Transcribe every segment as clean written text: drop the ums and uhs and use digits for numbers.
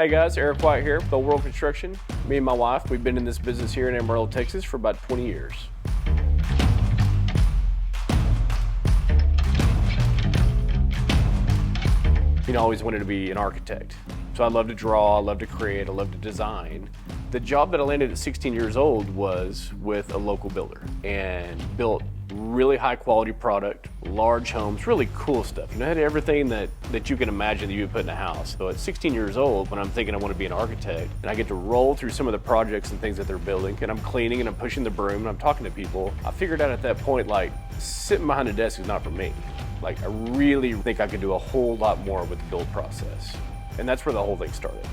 Hey guys, Eric White here with Old World Construction. Me and my wife, we've been in this business here in Amarillo, Texas for about 20 years. I always wanted to be an architect. So I love to draw, I love to create, I love to design. The job that I landed at 16 years old was with a local builder and built really high quality product, large homes, really cool stuff. It had everything that you can imagine that you would put in a house. So at 16 years old, when I'm thinking I want to be an architect, and I get to roll through some of the projects and things that they're building, and I'm cleaning and I'm pushing the broom and I'm talking to people, I figured out at that point, like, sitting behind a desk is not for me. Like, I really think I could do a whole lot more with the build process. And that's where the whole thing started.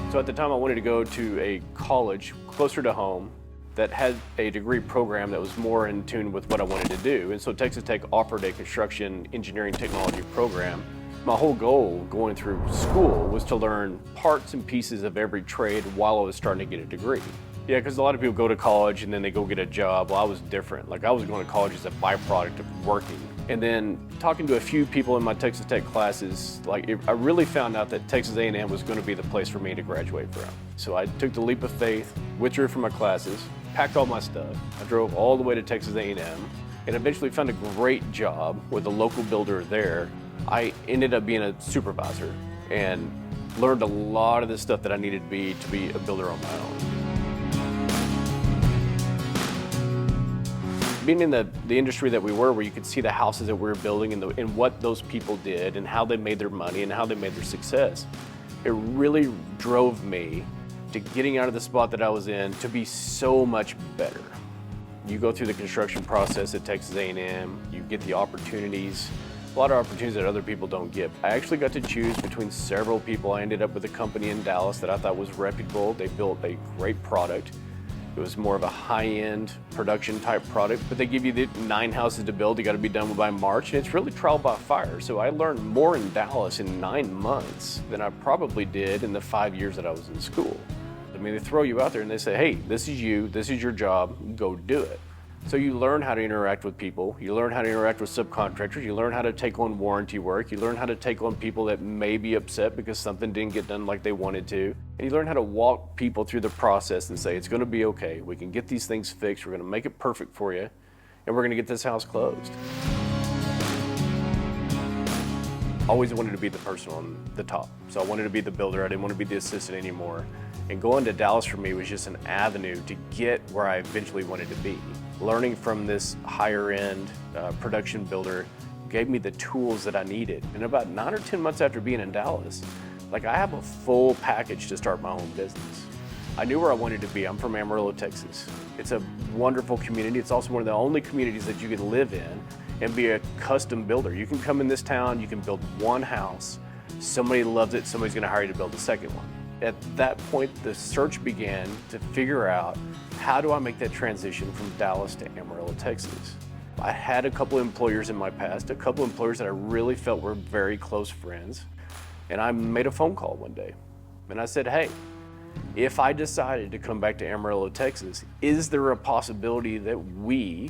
So at the time I wanted to go to a college closer to home that had a degree program that was more in tune with what I wanted to do. And so Texas Tech offered a construction engineering technology program. My whole goal going through school was to learn parts and pieces of every trade while I was starting to get a degree. Yeah, because a lot of people go to college and then they go get a job. Well, I was different. Like, I was going to college as a byproduct of working. And then talking to a few people in my Texas Tech classes, I really found out that Texas A&M was going to be the place for me to graduate from. So I took the leap of faith, withdrew from my classes, packed all my stuff. I drove all the way to Texas A&M and eventually found a great job with a local builder there. I ended up being a supervisor and learned a lot of the stuff that I needed to be a builder on my own. Being in the industry that we were, where you could see the houses that we were building and what those people did and how they made their money and how they made their success, it really drove me to getting out of the spot that I was in to be so much better. You go through the construction process at Texas A&M, you get the opportunities, a lot of opportunities that other people don't get. I actually got to choose between several people. I ended up with a company in Dallas that I thought was reputable. They built a great product. It was more of a high-end production type product, but they give you the 9 houses to build. You got to be done by March, and it's really trial by fire. So I learned more in Dallas in 9 months than I probably did in the 5 years that I was in school. I mean, they throw you out there and they say, hey, this is you, this is your job, go do it. So you learn how to interact with people, you learn how to interact with subcontractors, you learn how to take on warranty work, you learn how to take on people that may be upset because something didn't get done like they wanted to, and you learn how to walk people through the process and say, it's gonna be okay, we can get these things fixed, we're gonna make it perfect for you, and we're gonna get this house closed. Always wanted to be the person on the top. So I wanted to be the builder, I didn't want to be the assistant anymore. And going to Dallas for me was just an avenue to get where I eventually wanted to be. Learning from this higher end production builder gave me the tools that I needed. And about 9 or 10 months after being in Dallas, I have a full package to start my own business. I knew where I wanted to be. I'm from Amarillo, Texas. It's a wonderful community. It's also one of the only communities that you can live in and be a custom builder. You can come in this town, you can build one house, somebody loves it, somebody's gonna hire you to build the second one. At that point, the search began to figure out, how do I make that transition from Dallas to Amarillo, Texas? I had a couple employers in my past, a couple employers that I really felt were very close friends, and I made a phone call one day. And I said, hey, if I decided to come back to Amarillo, Texas, is there a possibility that we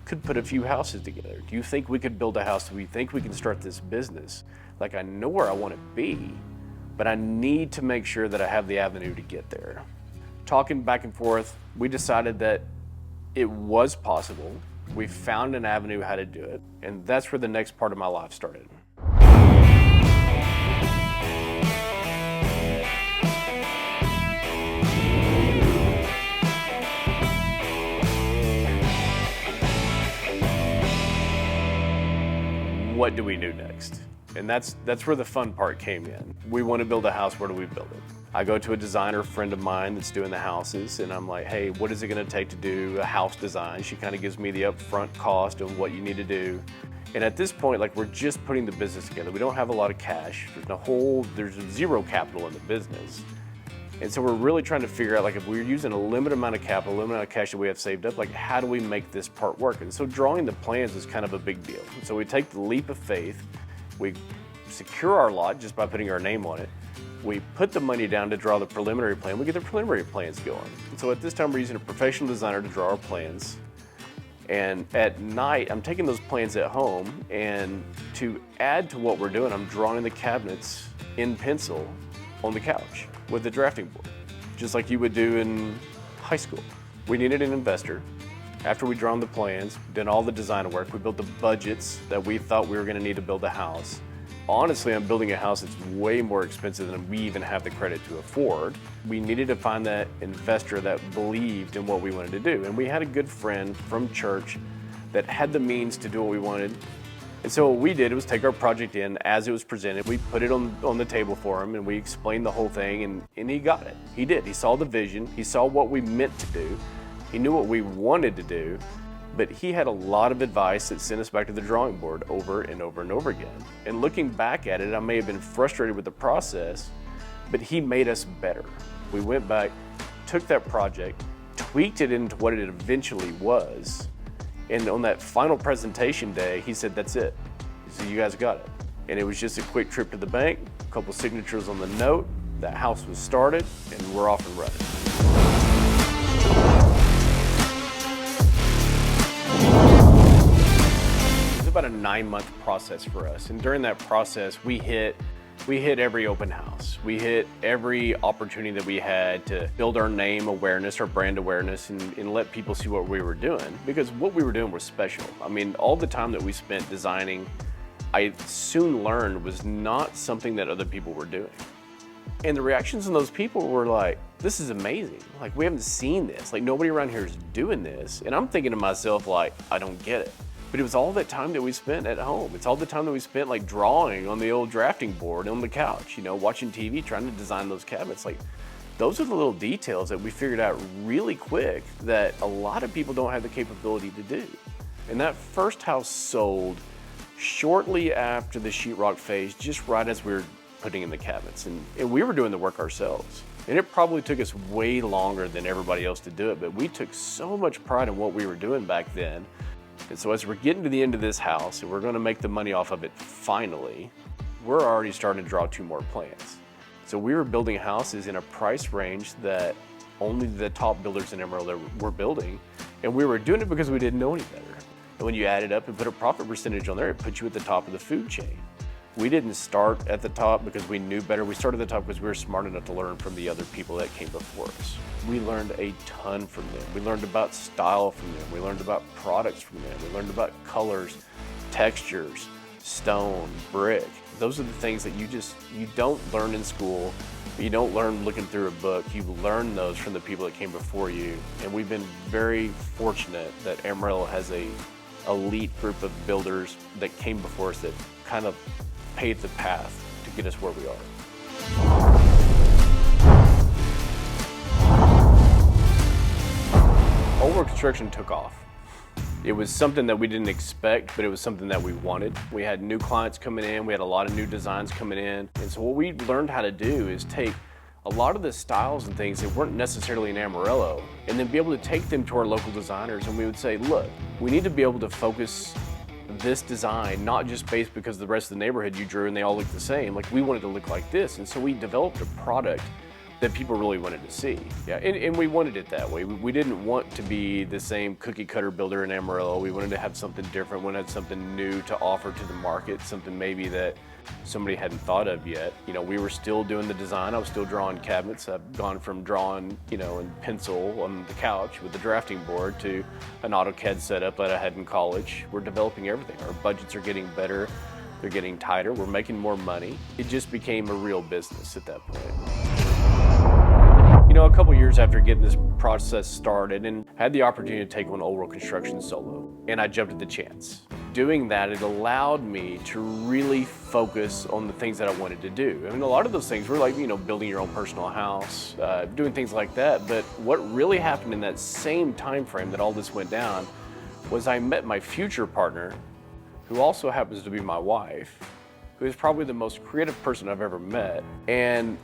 could put a few houses together? Do you think we could build a house? Do we think we can start this business? I know where I want to be, but I need to make sure that I have the avenue to get there. Talking back and forth, we decided that it was possible. We found an avenue how to do it, and that's where the next part of my life started. What do we do next? And that's where the fun part came in. We want to build a house, where do we build it? I go to a designer friend of mine that's doing the houses, and I'm like, hey, what is it gonna take to do a house design? She kind of gives me the upfront cost of what you need to do. And at this point, we're just putting the business together. We don't have a lot of cash. There's zero capital in the business. And so we're really trying to figure out, if we're using a limited amount of capital, a limited amount of cash that we have saved up, how do we make this part work? And so drawing the plans is kind of a big deal. So we take the leap of faith, we secure our lot just by putting our name on it, we put the money down to draw the preliminary plan, we get the preliminary plans going. And so at this time we're using a professional designer to draw our plans. And at night, I'm taking those plans at home, and to add to what we're doing, I'm drawing the cabinets in pencil on the couch with the drafting board, just like you would do in high school. We needed an investor. After we drawn the plans, did all the design work, we built the budgets that we thought we were gonna need to build a house. Honestly, I'm building a house that's way more expensive than we even have the credit to afford. We needed to find that investor that believed in what we wanted to do. And we had a good friend from church that had the means to do what we wanted. And so what we did was take our project in as it was presented. We put it on the table for him, and we explained the whole thing, and he got it. He did. He saw the vision. He saw what we meant to do. He knew what we wanted to do. But he had a lot of advice that sent us back to the drawing board over and over and over again. And looking back at it, I may have been frustrated with the process, but he made us better. We went back, took that project, tweaked it into what it eventually was, and on that final presentation day, he said, "That's it." He said, "You guys got it." And it was just a quick trip to the bank, a couple signatures on the note, that house was started, and we're off and running. About a 9-month process for us, and during that process we hit every open house. We hit every opportunity that we had to build our name awareness, our brand awareness, and let people see what we were doing, because what we were doing was special. I mean, all the time that we spent designing, I soon learned was not something that other people were doing. And the reactions from those people were like, "This is amazing. Like, we haven't seen this. Like, nobody around here is doing this." And I'm thinking to myself, like, I don't get it. But it was all that time that we spent at home. It's all the time that we spent like drawing on the old drafting board on the couch, you know, watching TV, trying to design those cabinets. Like, those are the little details that we figured out really quick that a lot of people don't have the capability to do. And that first house sold shortly after the sheetrock phase, just right as we were putting in the cabinets. And we were doing the work ourselves. And it probably took us way longer than everybody else to do it, but we took so much pride in what we were doing back then. And so as we're getting to the end of this house and we're gonna make the money off of it finally, we're already starting to draw 2 more plans. So we were building houses in a price range that only the top builders in Amarillo were building. And we were doing it because we didn't know any better. And when you add it up and put a profit percentage on there, it puts you at the top of the food chain. We didn't start at the top because we knew better. We started at the top because we were smart enough to learn from the other people that came before us. We learned a ton from them. We learned about style from them. We learned about products from them. We learned about colors, textures, stone, brick. Those are the things that you don't learn in school. You don't learn looking through a book. You learn those from the people that came before you. And we've been very fortunate that Amarillo has a elite group of builders that came before us that kind of paved the path to get us where we are. Old World Construction took off. It was something that we didn't expect, but it was something that we wanted. We had new clients coming in, we had a lot of new designs coming in. And so what we learned how to do is take a lot of the styles and things that weren't necessarily in Amarillo, and then be able to take them to our local designers, and we would say, look, we need to be able to focus this design, not just based because the rest of the neighborhood you drew and they all look the same. Like, we wanted to look like this. And so we developed a product that people really wanted to see. Yeah, and we wanted it that way. We didn't want to be the same cookie cutter builder in Amarillo. We wanted to have something different. We wanted something new to offer to the market, something maybe that somebody hadn't thought of yet. You know, we were still doing the design. I was still drawing cabinets. I've gone from drawing, you know, in pencil on the couch with the drafting board to an AutoCAD setup that I had in college. We're developing everything. Our budgets are getting better. They're getting tighter. We're making more money. It just became a real business at that point. You know, a couple years after getting this process started and had the opportunity to take on Old World Construction solo, and I jumped at the chance. Doing that, it allowed me to really focus on the things that I wanted to do. I mean, a lot of those things were like, you know, building your own personal house, doing things like that. But what really happened in that same time frame that all this went down was I met my future partner, who also happens to be my wife, who is probably the most creative person I've ever met, and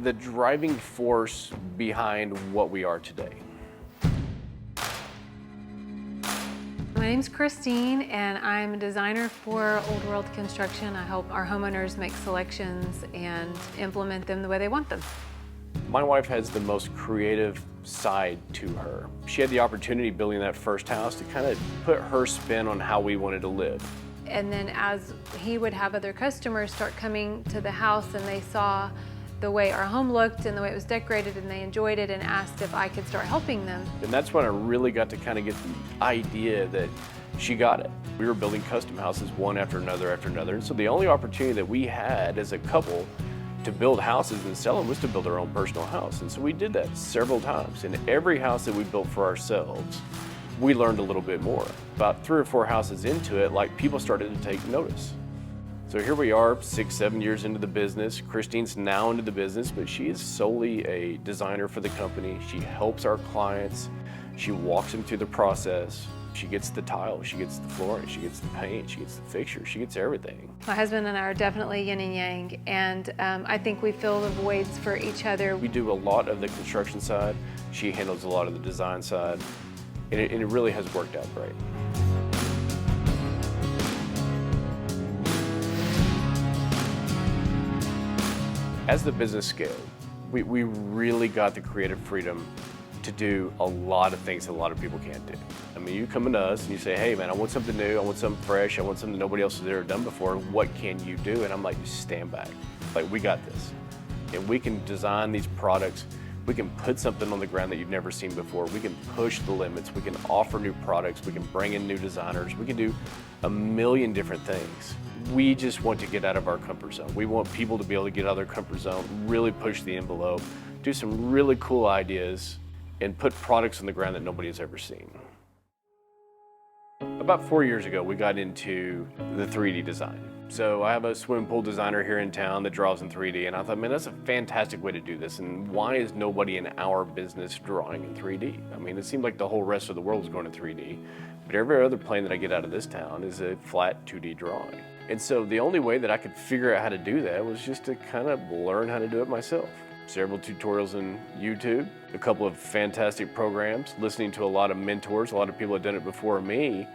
the driving force behind what we are today. My name's Christine, and I'm a designer for Old World Construction. I help our homeowners make selections and implement them the way they want them. My wife has the most creative side to her. She had the opportunity building that first house to kind of put her spin on how we wanted to live. And then as he would have other customers start coming to the house and they saw the way our home looked and the way it was decorated and they enjoyed it and asked if I could start helping them. And that's when I really got to kind of get the idea that she got it. We were building custom houses one after another after another. And so the only opportunity that we had as a couple to build houses and sell them was to build our own personal house. And so we did that several times. And every house that we built for ourselves, we learned a little bit more. About 3 or 4 houses into it, like, people started to take notice. So here we are, 6, 7 years into the business. Christine's now into the business, but she is solely a designer for the company. She helps our clients. She walks them through the process. She gets the tile, she gets the flooring, she gets the paint, she gets the fixtures, she gets everything. My husband and I are definitely yin and yang, and I think we fill the voids for each other. We do a lot of the construction side. She handles a lot of the design side, and it really has worked out great. As the business scaled, we really got the creative freedom to do a lot of things that a lot of people can't do. I mean, you come into us and you say, hey man, I want something new, I want something fresh, I want something nobody else has ever done before, what can you do? And I'm like, just stand back. Like, we got this. And we can design these products, we can put something on the ground that you've never seen before, we can push the limits, we can offer new products, we can bring in new designers, we can do a million different things. We just want to get out of our comfort zone. We want people to be able to get out of their comfort zone, really push the envelope, do some really cool ideas, and put products on the ground that nobody has ever seen. About 4 years ago, we got into the 3D design. So I have a swimming pool designer here in town that draws in 3D, and I thought, man, that's a fantastic way to do this, and why is nobody in our business drawing in 3D? I mean, it seemed like the whole rest of the world was going to 3D, but every other plane that I get out of this town is a flat 2D drawing. And so the only way that I could figure out how to do that was just to kind of learn how to do it myself. Several tutorials on YouTube, a couple of fantastic programs, listening to a lot of mentors, a lot of people have done it before me.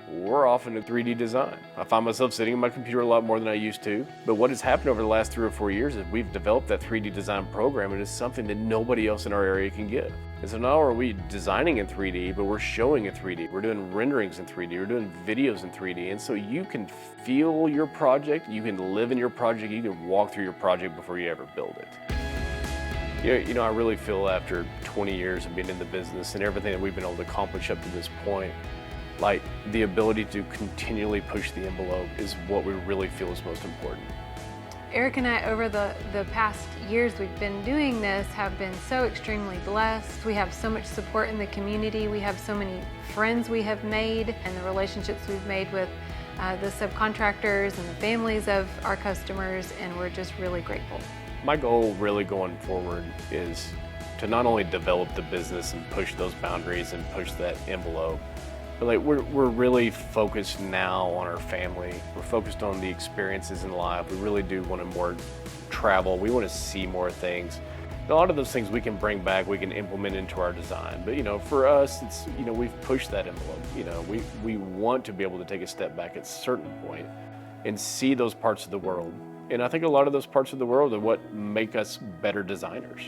We're off into 3D design. I find myself sitting at my computer a lot more than I used to. But what has happened over the last 3 or 4 years is we've developed that 3D design program, and it's something that nobody else in our area can get. And so now are we designing in 3D, but we're showing in 3D. We're doing renderings in 3D, we're doing videos in 3D. And so you can feel your project, you can live in your project, you can walk through your project before you ever build it. You know, I really feel after 20 years of being in the business and everything that we've been able to accomplish up to this point, like, the ability to continually push the envelope is what we really feel is most important. Eric and I, over the past years we've been doing this, have been so extremely blessed. We have so much support in the community. We have so many friends we have made, and the relationships we've made with the subcontractors and the families of our customers, and we're just really grateful. My goal really going forward is to not only develop the business and push those boundaries and push that envelope, but like we're really focused now on our family. We're focused on the experiences in life. We really do want to more travel. We want to see more things. And a lot of those things we can bring back, we can implement into our design. But, you know, for us, it's, you know, we've pushed that envelope. You know, we want to be able to take a step back at a certain point and see those parts of the world. And I think a lot of those parts of the world are what make us better designers.